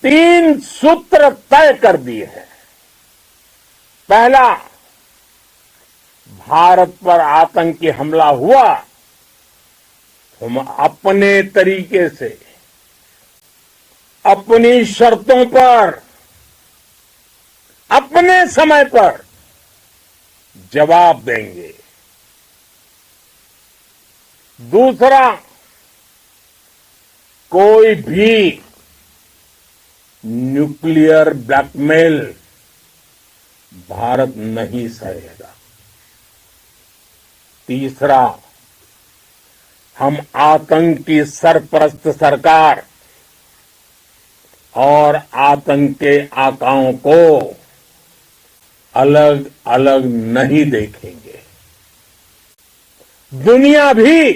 3 सूत्र तय कर दिए हैं। पहला, भारत पर आतंकी हमला हुआ, हम अपने तरीके से, अपनी शर्तों पर, अपने समय पर जवाब देंगे। दूसरा, कोई भी न्यूक्लियर ब्लैकमेल भारत नहीं सहेगा। तीसरा, हम आतंक की सरपरस्त सरकार और आतंक के आकाओं को अलग अलग नहीं देखेंगे। दुनिया भी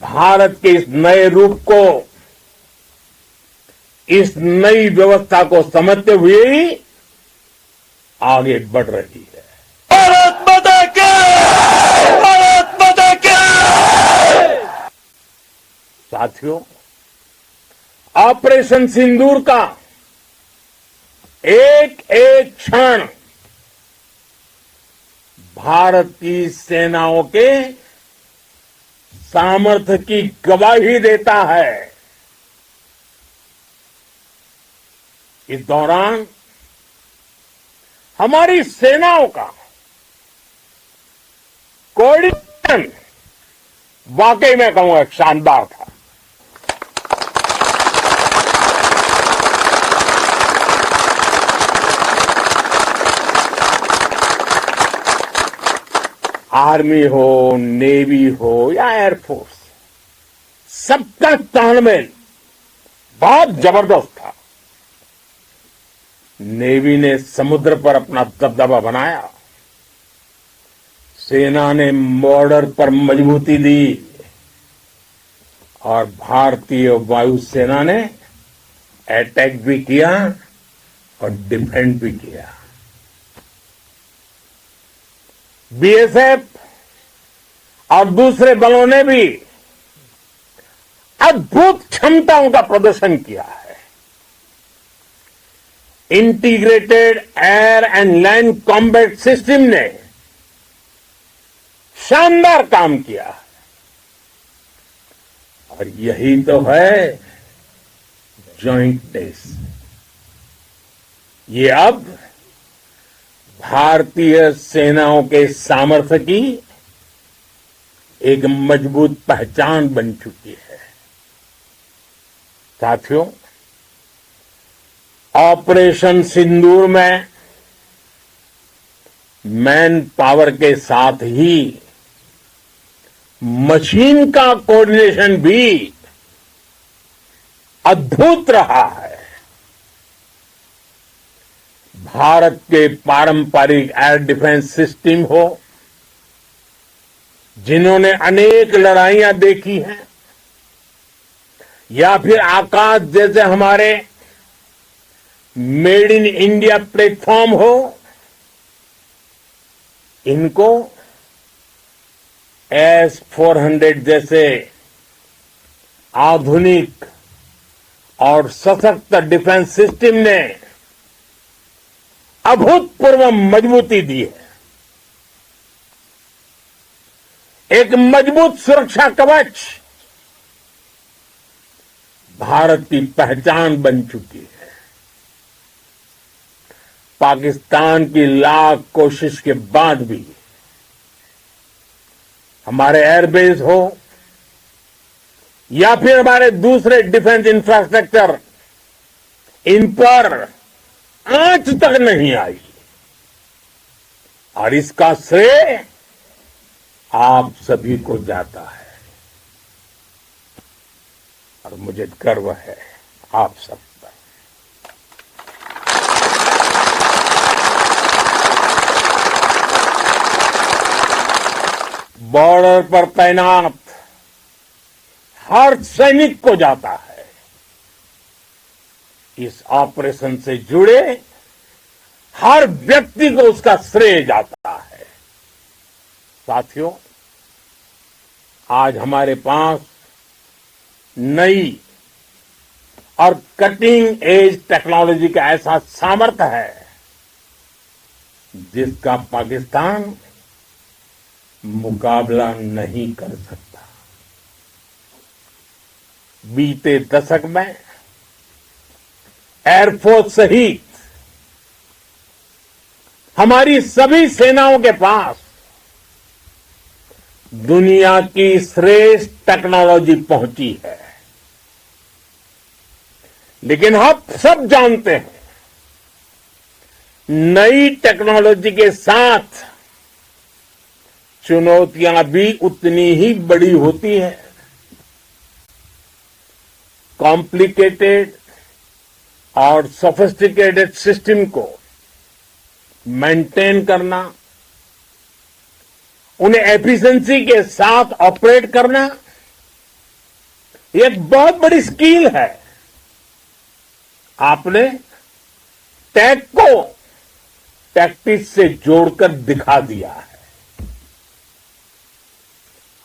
भारत के इस नए रूप को, इस नई व्यवस्था को समझते हुए ही आगे बढ़ रही है। भारत माता की! भारत माता की! साथियों, ऑपरेशन सिंदूर का एक एक क्षण भारत की सेनाओं के सामर्थ्य की गवाही देता है। इस दौरान हमारी सेनाओं का कोऑर्डिनेशन वाकई में कहूंगा शानदार था। आर्मी हो, नेवी हो या एयरफोर्स, सबका तालमेल बहुत जबरदस्त था। नेवी ने समुद्र पर अपना दबदबा बनाया, सेना ने बॉर्डर पर मजबूती दी और भारतीय वायुसेना ने अटैक भी किया और डिफेंड भी किया। बीएसएफ और दूसरे बलों ने भी अद्भुत क्षमताओं का प्रदर्शन किया है। Integrated air and land combat system ने शानदार काम किया है। और यही तो है जॉइंटनेस। ये अब भारतीय सेनाओं के सामर्थ्य की एक मजबूत पहचान बन चुकी है। साथियों, ऑपरेशन सिंदूर में मैन पावर के साथ ही मशीन का कोऑर्डिनेशन भी अद्भुत रहा है। भारत के पारंपरिक एयर डिफेंस सिस्टम हो, जिन्होंने अनेक लड़ाइयां देखी हैं, या फिर आकाश जैसे हमारे मेड इन इंडिया प्लेटफॉर्म हो, इनको S-400 जैसे आधुनिक और सशक्त डिफेंस सिस्टम ने अभूतपूर्व मजबूती दी है। एक मजबूत सुरक्षा कवच भारत की पहचान बन चुकी है। पाकिस्तान की लाख कोशिश के बाद भी हमारे एयरबेस हो या फिर हमारे दूसरे डिफेंस इंफ्रास्ट्रक्चर, इन पर आंच तक नहीं आई। और इसका श्रेय आप सभी को जाता है और मुझे गर्व है आप सब पर। बॉर्डर पर तैनात हर सैनिक को जाता है। इस ऑपरेशन से जुड़े हर व्यक्ति को उसका श्रेय जाता है। साथियों, आज हमारे पास नई और कटिंग एज टेक्नोलॉजी का ऐसा सामर्थ्य है जिसका पाकिस्तान मुकाबला नहीं कर सकता। बीते दशक में एयरफोर्स सहित हमारी सभी सेनाओं के पास दुनिया की श्रेष्ठ टेक्नोलॉजी पहुंची है। लेकिन हम सब जानते हैं, नई टेक्नोलॉजी के साथ चुनौतियां भी उतनी ही बड़ी होती हैं। कॉम्प्लिकेटेड और सोफिस्टिकेटेड सिस्टम को मेंटेन करना, उन्हें एफिशिएंसी के साथ ऑपरेट करना, एक बहुत बड़ी स्किल है। आपने टेक को टैक्टिक्स से जोड़कर दिखा दिया है।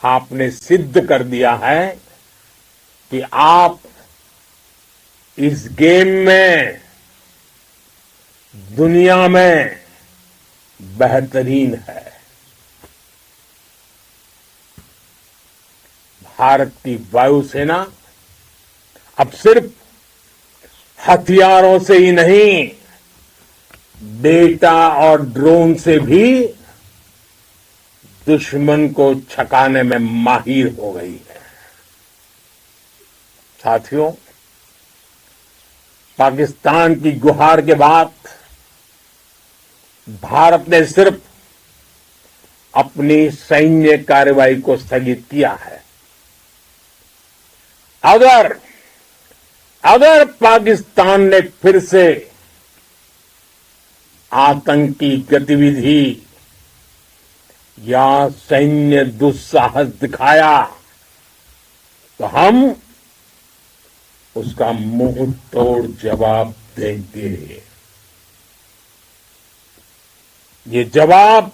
आपने सिद्ध कर दिया है कि आप इस गेम में दुनिया में बेहतरीन है। भारत की वायुसेना अब सिर्फ हथियारों से ही नहीं, डेटा और ड्रोन से भी दुश्मन को छकाने में माहिर हो गई है। साथियों, पाकिस्तान की गुहार के बाद भारत ने सिर्फ अपनी सैन्य कार्रवाई को स्थगित किया है। अगर पाकिस्तान ने फिर से आतंकी गतिविधि या सैन्य दुस्साहस दिखाया तो हम उसका मुंह तोड़ जवाब देंगे। ये जवाब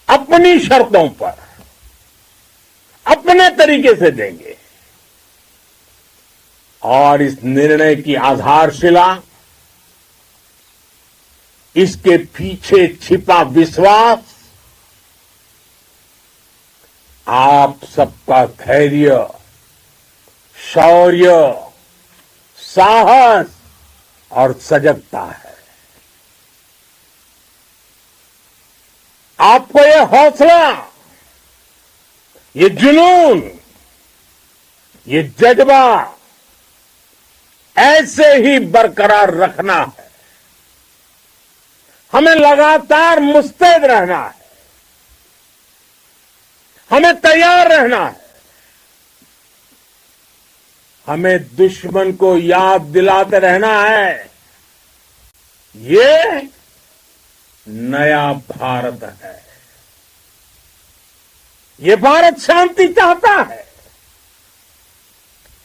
अपनी शर्तों पर, अपने तरीके से देंगे। और इस निर्णय की आधारशिला, इसके पीछे छिपा विश्वास आप सबका धैर्य, शौर्य, साहस और सजगता है। आपको ये हौसला, ये जुनून, ये जज्बा ऐसे ही बरकरार रखना है। हमें लगातार मुस्तैद रहना है, हमें तैयार रहना है। हमें दुश्मन को याद दिलाते रहना है, ये नया भारत है। ये भारत शांति चाहता है,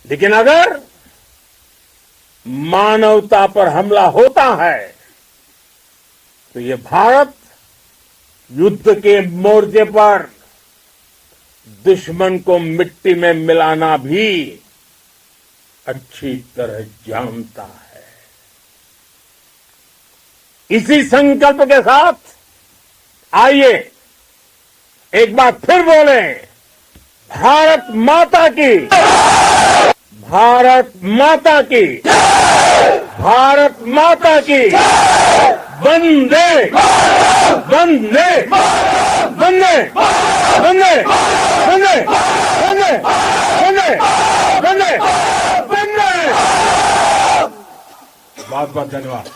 लेकिन अगर मानवता पर हमला होता है तो ये भारत युद्ध के मोर्चे पर दुश्मन को मिट्टी में मिलाना भी अच्छी तरह जानता है। इसी संकल्प के साथ आइए एक बार फिर बोलें, भारत माता की, भारत माता की, भारत माता की, वंदे वंदे वंदे वंदे वंदे वंदे वंदे वंदे वंदे। बहुत बहुत धन्यवाद।